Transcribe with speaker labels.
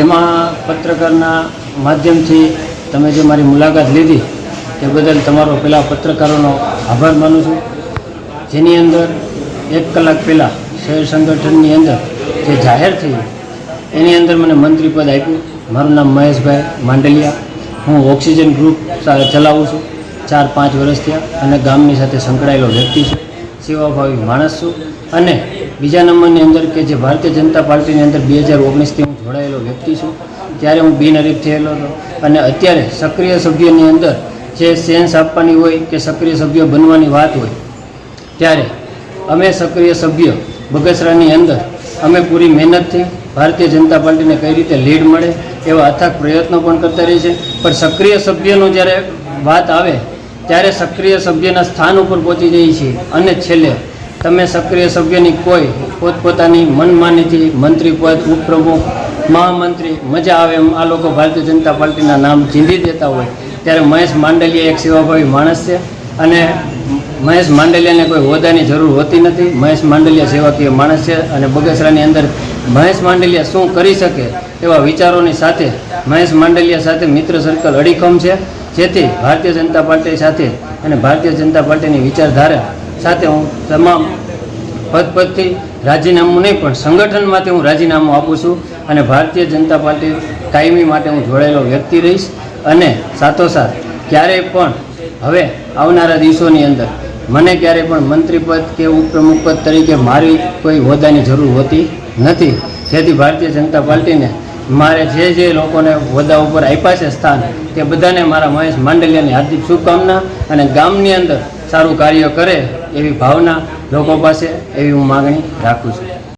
Speaker 1: એમાં પત્રકારના માધ્યમથી તમે જે મારી મુલાકાત લીધી તે બદલ તમારો પહેલાં પત્રકારોનો આભાર માનું છું, જેની અંદર 1 કલાક પહેલાં શહેર સંગઠનની અંદર જે જાહેર થયું એની અંદર મને મંત્રી પદ આપ્યું. મારું નામ મહેશભાઈ માંડલિયા, હું ઓક્સિજન ગ્રુપ ચલાવું છું, 4-5 વર્ષ થયા અને ગામની સાથે સંકળાયેલો વ્યક્તિ છું, સેવાભાવી માણસ છું. અને બીજા નંબરની અંદર કે જે ભારતીય જનતા પાર્ટીની અંદર 2019થી હું જોડાયેલો વ્યક્તિ છું, ત્યારે હું બિનહરીફ થયેલો હતો. અને અત્યારે સક્રિય સભ્યની અંદર જે સેન્સ આપવાની હોય કે સક્રિય સભ્ય બનવાની વાત હોય, ત્યારે અમે સક્રિય સભ્ય બગસરાની અંદર અમે પૂરી મહેનતથી ભારતીય જનતા પાર્ટીને કઈ રીતે લીડ મળે એવા અથાગ પ્રયત્નો પણ કરતા રહી છે. પણ સક્રિય સભ્યનું જ્યારે વાત આવે ત્યારે સક્રિય સભ્યના સ્થાન ઉપર પહોંચી જઈએ છીએ અને છેલ્લે તમે સક્રિય સભ્યની કોઈ પોતપોતાની મનમાનીથી મંત્રી પદ, ઉપપ્રમુખ, મહામંત્રી મજા આવે એમ આ લોકો ભારતીય જનતા પાર્ટીના નામ ચીંધી દેતા હોય, ત્યારે મહેશ માંડલિયા એક સેવાભાવી માણસ છે અને મહેશ માંડલિયાને કોઈ હોદ્દાની જરૂર હોતી નથી. મહેશ માંડલિયા સેવાકીય માણસ છે અને બગસરાની અંદર મહેશ માંડલિયા શું કરી શકે એવા વિચારોની સાથે મહેશ માંડલિયા સાથે મિત્ર સર્કલ અડીખમ છે, જેથી ભારતીય જનતા પાર્ટી સાથે અને ભારતીય જનતા પાર્ટીની વિચારધારા સાથે હું તમામ પદથી રાજીનામું નહીં પણ સંગઠનમાંથી હું રાજીનામું આપું છું અને ભારતીય જનતા પાર્ટી કાયમી માટે હું જોડાયેલો વ્યક્તિ રહીશ. અને સાથોસાથ ક્યારેય પણ હવે આવનારા દિવસોની અંદર મને ક્યારેય પણ મંત્રી પદ કે ઉપપ્રમુખ પદ તરીકે મારી કોઈ હોદ્દાની જરૂર હોતી નથી, જેથી ભારતીય જનતા પાર્ટીને મારે જે લોકોને હોદ્દા ઉપર આપ્યા છે સ્થાન, તે બધાને મારા મહેશ માંડલિયાની હાર્દિક શુભકામના અને ગામની અંદર સારું કાર્ય કરે એવી ભાવના લોકો પાસે એવી હું માગણી રાખું છું.